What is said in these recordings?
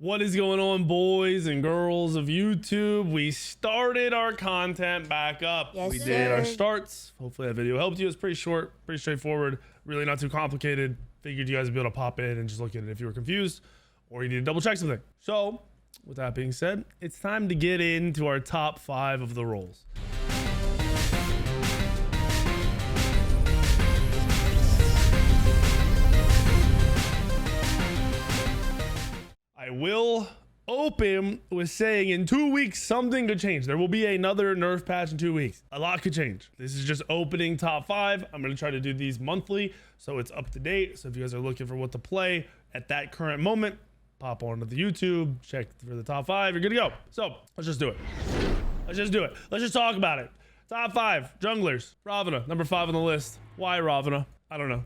What is going on, boys and girls of YouTube? We started our content back up. Yes, we sir. did our starts. Hopefully that video helped you. It's pretty short, pretty straightforward, really not too complicated. Figured you guys would be able to pop in and just look at it if you were confused or you need to double check something. So with that being said, it's time to get into our top 5 of the roles. I will open with saying in 2 weeks, something could change. There will be another nerf patch in 2 weeks. A lot could change. This is just opening top 5. I'm going to try to do these monthly, so it's up to date. So if you guys are looking for what to play at that current moment, pop onto the YouTube, check for the top 5. You're good to go. So let's just do it. Let's just do it. Let's just talk about it. Top 5 junglers. Ravana, number 5 on the list. Why Ravana? I don't know.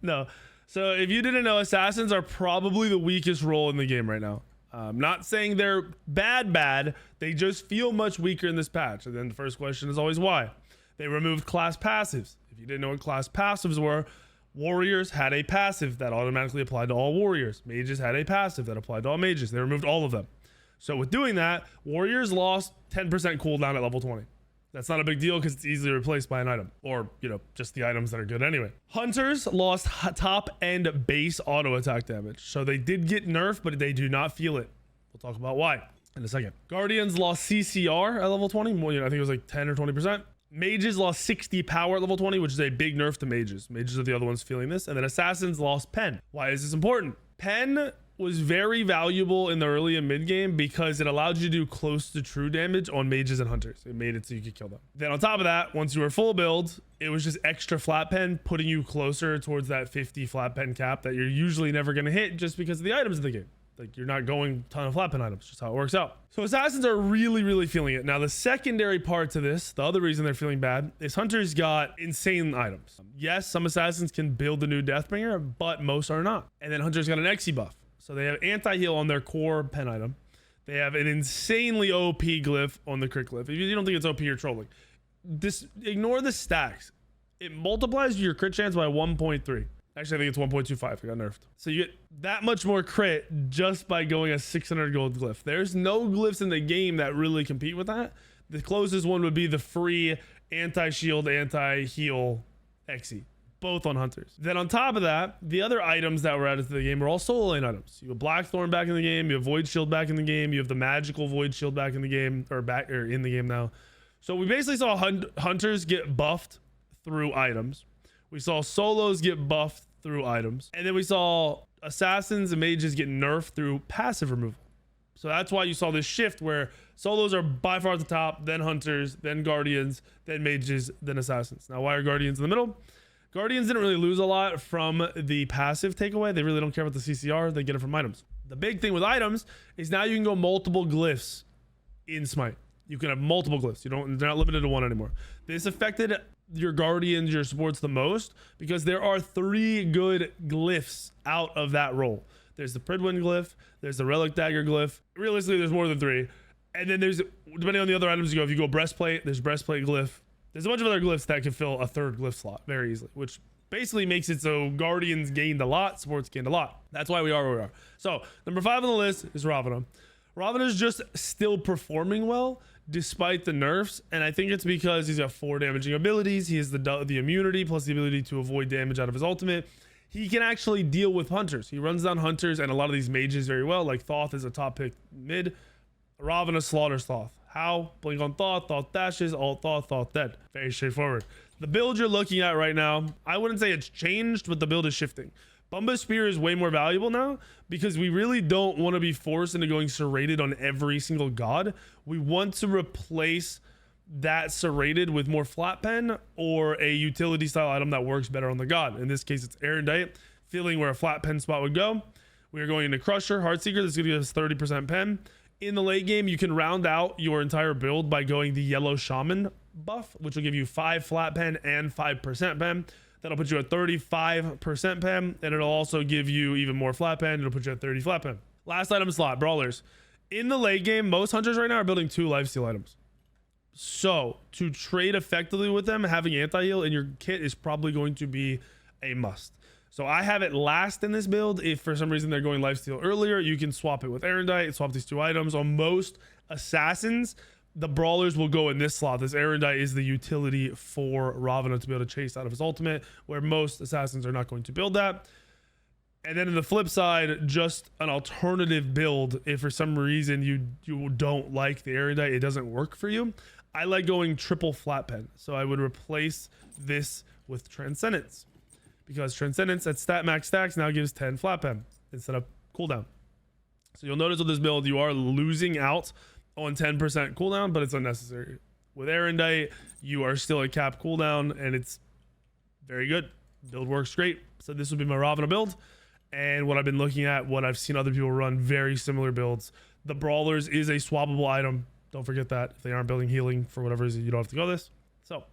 No. So if you didn't know, assassins are probably the weakest role in the game right now. Not saying they're bad. They just feel much weaker in this patch. And then the first question is always why. They removed class passives. If you didn't know what class passives were, warriors had a passive that automatically applied to all warriors. Mages had a passive that applied to all mages. They removed all of them. So with doing that, warriors lost 10% cooldown at level 20. That's not a big deal because it's easily replaced by an item, or, you know, just the items that are good anyway. Hunters lost top end base auto attack damage. So they did get nerfed, but they do not feel it. We'll talk about why in a second. Guardians lost CCR at level 20. Well, you know, I think it was like 10 or 20%. Mages lost 60 power at level 20, which is a big nerf to mages. Mages are the other ones feeling this. And then assassins lost pen. Why is this important? Pen was very valuable in the early and mid game because it allowed you to do close to true damage on mages and hunters. It made it so you could kill them. Then on top of that, once you were full build, it was just extra flat pen, putting you closer towards that 50 flat pen cap that you're usually never going to hit just because of the items in the game. Like, you're not going a ton of flat pen items, just how it works out. So assassins are really feeling it. Now the secondary part to this, the other reason they're feeling bad, is hunters got insane items. Yes, some assassins can build the new Deathbringer, but most are not. And then hunters got an Xe buff. So they have anti-heal on their core pen item. They have an insanely OP glyph on the crit glyph. If you don't think it's OP, you're trolling. Ignore the stacks. It multiplies your crit chance by 1.3. Actually, I think it's 1.25. It got nerfed. So you get that much more crit just by going a 600 gold glyph. There's no glyphs in the game that really compete with that. The closest one would be the free anti-shield, anti-heal Xe. Both on hunters. Then on top of that, the other items that were added to the game were all solo lane items. You have Blackthorn back in the game, you have Void Shield back in the game, you have the magical Void Shield back in the game, or in the game now. So we basically saw hunters get buffed through items. We saw solos get buffed through items, and then we saw assassins and mages get nerfed through passive removal. So that's why you saw this shift where solos are by far at the top, then hunters, then guardians, then mages, then assassins. Now, why are guardians in the middle? Guardians didn't really lose a lot from the passive takeaway. They really don't care about the CCR. They get it from items. The big thing with items is now you can go multiple glyphs in Smite. You can have multiple glyphs. They're not limited to one anymore. This affected your guardians, your supports the most because there are 3 good glyphs out of that role. There's the Pridwin glyph. There's the Relic Dagger glyph. Realistically, there's more than 3. And then there's, depending on the other items you go, if you go breastplate, there's breastplate glyph. There's a bunch of other glyphs that can fill a 3rd glyph slot very easily, which basically makes it so guardians gained a lot, supports gained a lot. That's why we are where we are. So number 5 on the list is Ravana. Ravana's just still performing well despite the nerfs, and I think it's because he's got 4 damaging abilities. He has the immunity plus the ability to avoid damage out of his ultimate. He can actually deal with hunters. He runs down hunters and a lot of these mages very well. Like Thoth is a top pick mid. Ravana slaughters Thoth. How? Blink on Thoth, Thoth dashes, alt Thoth, Thoth dead. Very straightforward. The build you're looking at right now, I wouldn't say it's changed, but the build is shifting. Bumba Spear is way more valuable now because we really don't want to be forced into going serrated on every single god. We want to replace that serrated with more flat pen or a utility style item that works better on the god. In this case, it's Erendite, feeling where a flat pen spot would go. We are going into Crusher, Heartseeker. This is going to give us 30% pen. In the late game, you can round out your entire build by going the Yellow Shaman buff, which will give you 5 flat pen and 5% pen. That'll put you at 35% pen, and it'll also give you even more flat pen. It'll put you at 30 flat pen. Last item slot, Brawlers. In the late game, most hunters right now are building 2 lifesteal items. So to trade effectively with them, having anti-heal in your kit is probably going to be a must. So I have it last in this build. If for some reason they're going lifesteal earlier, you can swap it with Erendite, swap these 2 items. On most assassins, the brawlers will go in this slot. This Erendite is the utility for Ravana to be able to chase out of his ultimate, where most assassins are not going to build that. And then in the flip side, just an alternative build. If for some reason you don't like the Erendite, it doesn't work for you. I like going triple flat pen. So I would replace this with Transcendence, because Transcendence at stat max stacks now gives 10 flat pen instead of cooldown. So you'll notice with this build, you are losing out on 10% cooldown, but it's unnecessary. With Erendite, you are still at cap cooldown, and it's very good. Build works great. So this would be my Ravana build. And what I've been looking at, what I've seen other people run, very similar builds. The Brawlers is a swappable item. Don't forget that. If they aren't building healing for whatever reason, you don't have to go this. So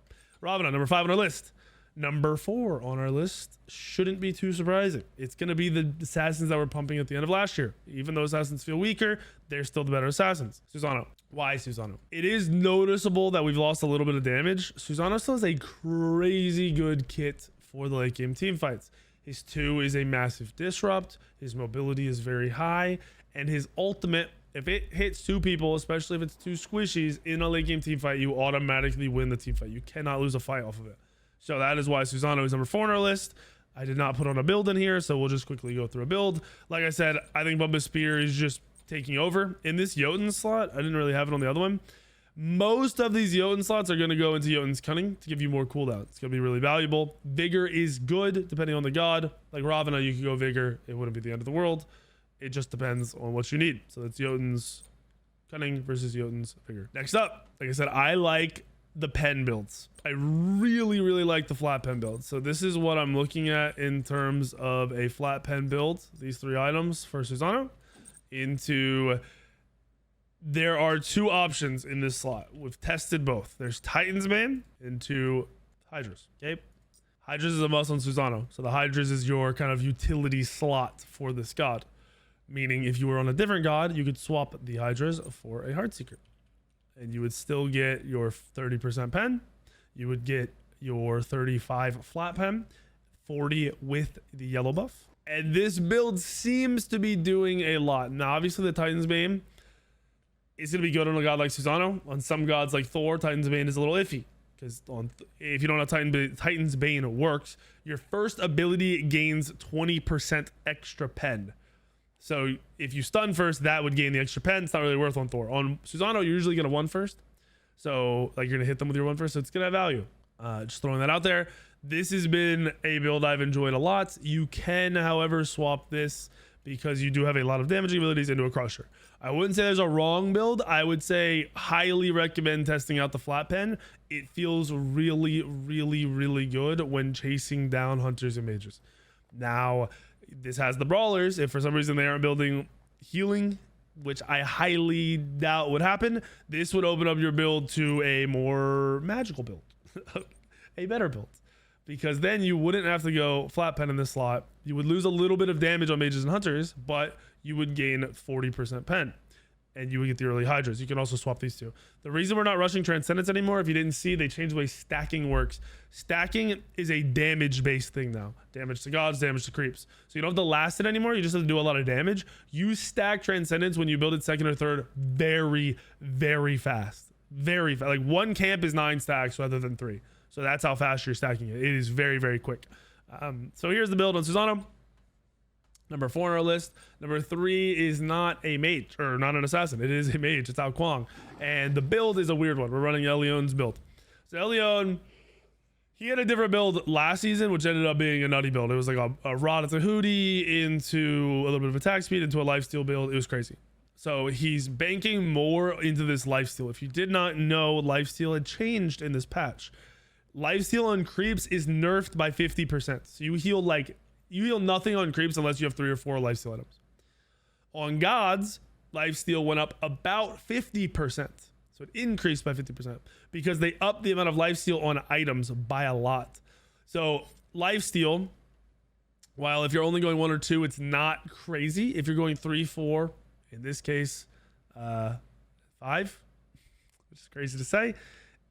Ravana, number 5 on our list. Number 4 on our list shouldn't be too surprising. It's going to be the assassins that were pumping at the end of last year. Even though assassins feel weaker, they're still the better assassins. Susano. Why Susano? It is noticeable that we've lost a little bit of damage. Susano still has a crazy good kit for the late game team fights. His 2 is a massive disrupt. His mobility is very high. And his ultimate, if it hits 2 people, especially if it's 2 squishies in a late game team fight, you automatically win the team fight. You cannot lose a fight off of it. So that is why Susano is number 4 on our list. I did not put on a build in here, so we'll just quickly go through a build. Like I said, I think Bubba Spear is just taking over. In this Jotun slot, I didn't really have it on the other one. Most of these Jotun slots are going to go into Jotun's Cunning to give you more cooldown. It's going to be really valuable. Vigor is good, depending on the god. Like Ravana, you could go Vigor. It wouldn't be the end of the world. It just depends on what you need. So that's Jotun's Cunning versus Jotun's Vigor. Next up, like I said, I like the pen builds. I really like the flat pen build. So this is what I'm looking at in terms of a flat pen build. These 3 items for Susano. There are 2 options in this slot. We've tested both. There's Titan's Bane into Hydras. Okay. Hydras is a must on Susano. So the Hydras is your kind of utility slot for this god. Meaning if you were on a different god, you could swap the Hydras for a Heartseeker. And you would still get your 30% pen. You would get your 35 flat pen, 40 with the yellow buff. And this build seems to be doing a lot. Now, obviously, the Titan's Bane is going to be good on a god like Susano. On some gods like Thor, Titan's Bane is a little iffy. Because if you don't have Titan's Bane works, your first ability gains 20% extra pen. So if you stun first, that would gain the extra pen. It's not really worth on Thor. On Susano, you're usually going to 1 first. So like you're going to hit them with your 1 first. So it's going to have value. Just throwing that out there. This has been a build I've enjoyed a lot. You can, however, swap this because you do have a lot of damaging abilities into a Crusher. I wouldn't say there's a wrong build. I would say highly recommend testing out the flat pen. It feels really good when chasing down hunters and mages. Now, this has the brawlers. If for some reason they aren't building healing, which I highly doubt would happen, this would open up your build to a more magical build, a better build, because then you wouldn't have to go flat pen in this slot. You would lose a little bit of damage on mages and hunters, but you would gain 40% pen. And you would get the early Hydras. You can also swap these 2. The reason we're not rushing Transcendence anymore, if you didn't see, they changed the way stacking works. Stacking is a damage-based thing now. Damage to gods, damage to creeps. So you don't have to last it anymore. You just have to do a lot of damage. You stack Transcendence when you build it 2nd or 3rd very fast. Very fast. Like 1 camp is 9 stacks rather than 3. So that's how fast you're stacking it. It is very quick. So here's the build on Susano. Number 4 on our list. Number 3 is not a mage, or not an assassin. It is a mage. It's Ao Kuang. And the build is a weird one. We're running Elion's build. So Elion, he had a different build last season, which ended up being a nutty build. It was like a Rod at the Hootie into a little bit of attack speed into a lifesteal build. It was crazy. So he's banking more into this lifesteal. If you did not know, lifesteal had changed in this patch. Lifesteal on creeps is nerfed by 50%. So you heal nothing on creeps unless you have 3 or 4 lifesteal items. On gods, lifesteal went up about 50%. So it increased by 50% because they upped the amount of lifesteal on items by a lot. So lifesteal, while if you're only going 1 or 2, it's not crazy. If you're going 3, 4, in this case, 5, which is crazy to say,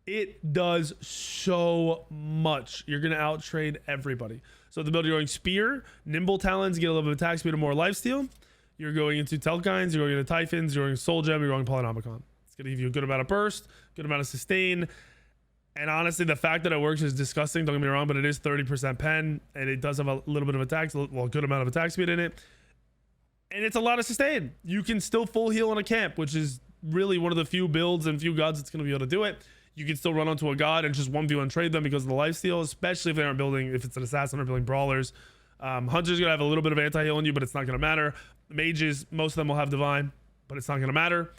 it does so much. You're going to outtrade everybody. So the build, you're going Spear, Nimble Talons, get a little bit of attack speed and more lifesteal. You're going into Telkynes, you're going into Typhons, you're going Soul Gem, you're going Polynomicon. It's going to give you a good amount of burst, good amount of sustain. And honestly, the fact that it works is disgusting. Don't get me wrong, but it is 30% pen, and it does have a little bit of attack, well, a good amount of attack speed in it. And it's a lot of sustain. You can still full heal on a camp, which is really one of the few builds and few gods that's going to be able to do it. You can still run onto a god and just 1v1 trade them because of the lifesteal, especially if they aren't building, if it's an assassin or building brawlers. Hunter's going to have a little bit of anti-heal on you, but it's not going to matter. Mages, most of them will have divine, but it's not going to matter.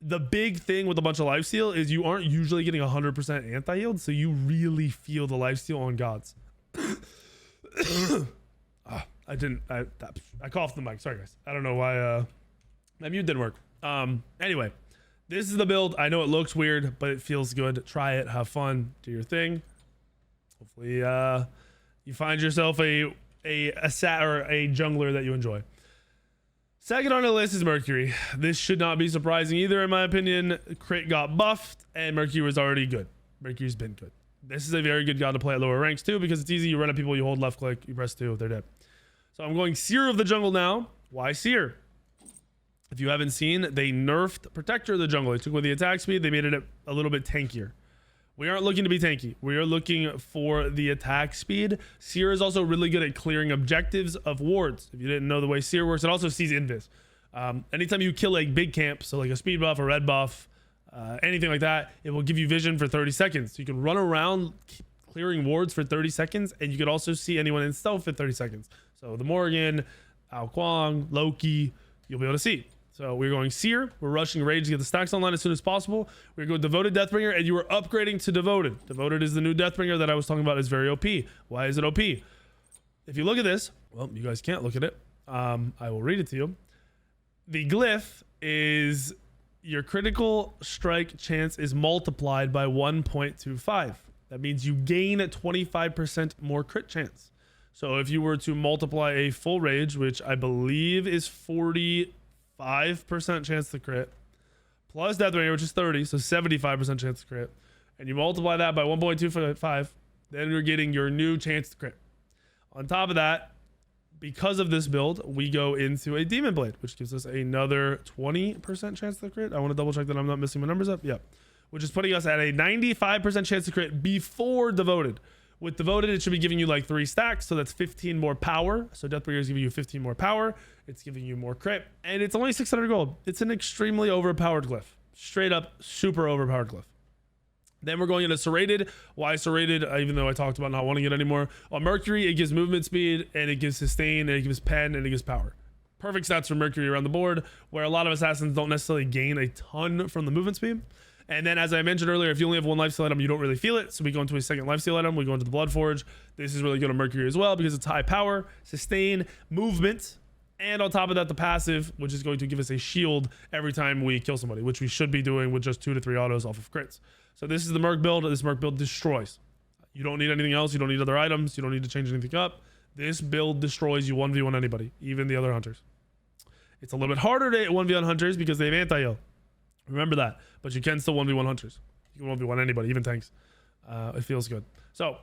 The big thing with a bunch of lifesteal is you aren't usually getting 100% anti-healed, so you really feel the lifesteal on gods. I coughed the mic. Sorry, guys. I don't know why my mute didn't work. Anyway, this is the build. I know it looks weird, but it feels good. Try it. Have fun. Do your thing. Hopefully, you find yourself a jungler that you enjoy. Second on the list is Mercury. This should not be surprising either, in my opinion. Crit got buffed, and Mercury was already good. Mercury's been good. This is a very good god to play at lower ranks too, because it's easy. You run at people, you hold left click, you press 2, they're dead. So I'm going Seer of the Jungle now. Why Seer? If you haven't seen, they nerfed Protector of the Jungle. They took away the attack speed. They made it a little bit tankier. We aren't looking to be tanky. We are looking for the attack speed. Seer is also really good at clearing objectives of wards. If you didn't know the way Seer works, it also sees invis. Anytime you kill a big camp, so like a speed buff, a red buff, anything like that, it will give you vision for 30 seconds. So you can run around clearing wards for 30 seconds, and you can also see anyone in stealth for 30 seconds. So the Morrigan, Ao Kuang, Loki, you'll be able to see. So we're going Seer. We're rushing Rage to get the stacks online as soon as possible. We're going Devoted Deathbringer, and you are upgrading to Devoted. Devoted is the new Deathbringer that I was talking about. Is very OP. Why is it OP? If you look at this, well, you guys can't look at it. I will read it to you. The glyph is your critical strike chance is multiplied by 1.25. That means you gain a 25% more crit chance. So if you were to multiply a full Rage, which I believe is 45% chance to crit, plus Deathbringer, which is 30, so 75% chance to crit, and you multiply that by 1.25, then you're getting your new chance to crit. On top of that, because of this build, we go into a Demon Blade, which gives us another 20% chance to crit. I want to double check that I'm not messing my numbers up. Yep. Which is putting us at a 95% chance to crit before Devoted. With Devoted, it should be giving you like 3 stacks, so that's 15 more power. So Deathbringer is giving you 15 more power. It's giving you more crit, and it's only 600 gold. It's an extremely overpowered glyph. Straight up, super overpowered glyph. Then we're going into Serrated. Why Serrated? Even though I talked about not wanting it anymore. On Mercury, it gives movement speed, and it gives sustain, and it gives pen, and it gives power. Perfect stats for Mercury around the board, where a lot of assassins don't necessarily gain a ton from the movement speed. And then, as I mentioned earlier, if you only have one lifesteal item, you don't really feel it. So we go into a second lifesteal item. We go into the Bloodforge. This is really good on Mercury as well because it's high power, sustain, movement, and on top of that, the passive, which is going to give us a shield every time we kill somebody, which we should be doing with just 2 to 3 autos off of crits. So this is the Merc build. This Merc build destroys. You don't need anything else. You don't need other items. You don't need to change anything up. This build destroys you 1v1 anybody, even the other hunters. It's a little bit harder to 1v1 hunters because they have anti-heal. Remember that, but you can still 1v1 hunters. You can 1v1 anybody, even tanks. It feels good. So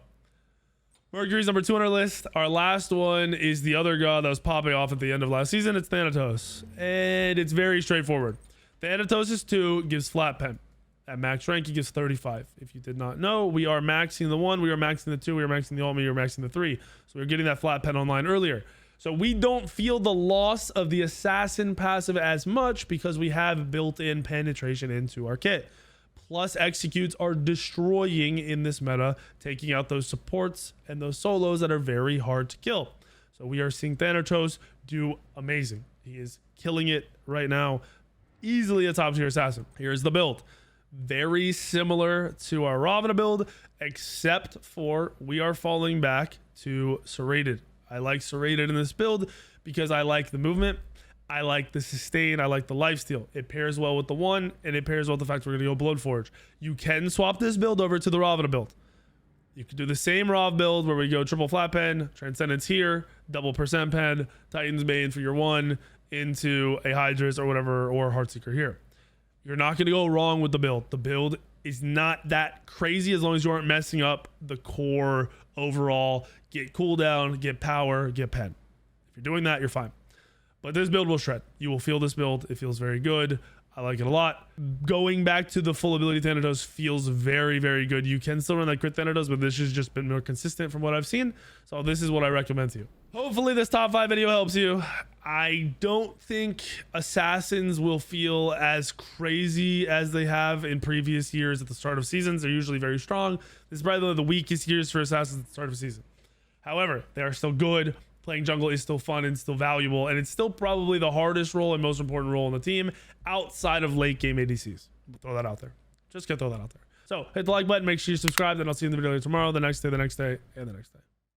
Mercury's number 2 on our list. Our last one is the other god that was popping off at the end of last season. It's Thanatos, and it's very straightforward. Thanatos 2 gives flat pen. At max rank, he gives 35. If you did not know, we are maxing the 1, we are maxing the 2, we are maxing the Ultimate, we are maxing the 3. So we're getting that flat pen online earlier. So we don't feel the loss of the assassin passive as much because we have built-in penetration into our kit. Plus executes are destroying in this meta, taking out those supports and those solos that are very hard to kill. So we are seeing Thanatos do amazing. He is killing it right now. Easily a top tier assassin. Here's the build. Very similar to our Ravana build, except for we are falling back to Serrated. I like Serrated in this build because I like the movement, I like the sustain, I like the lifesteal. It pairs well with the 1, and it pairs well with the fact we're going to go Bloodforge. You can swap this build over to the Ravana build. You can do the same Rav build where we go triple flat pen, Transcendence here, double percent pen, Titan's Bane for your 1, into a Hydras or whatever, or Heartseeker here. You're not going to go wrong with the build. The build is not that crazy as long as you aren't messing up the core overall. Get cooldown, get power, get pen. If you're doing that, you're fine. But this build will shred. You will feel this build. It feels very good. I like it a lot. Going back to the full ability Thanatos feels very, very good. You can still run that crit Thanatos, but this has just been more consistent from what I've seen. So this is what I recommend to you. Hopefully this top 5 video helps you. I don't think assassins will feel as crazy as they have in previous years at the start of seasons. They're usually very strong. This is probably one of the weakest years for assassins at the start of a season. However, they are still good. Playing jungle is still fun and still valuable, and it's still probably the hardest role and most important role in the team outside of late game ADCs. Throw that out there. Just gonna throw that out there. So hit the like button, make sure you subscribe, then I'll see you in the video tomorrow, the next day, and the next day.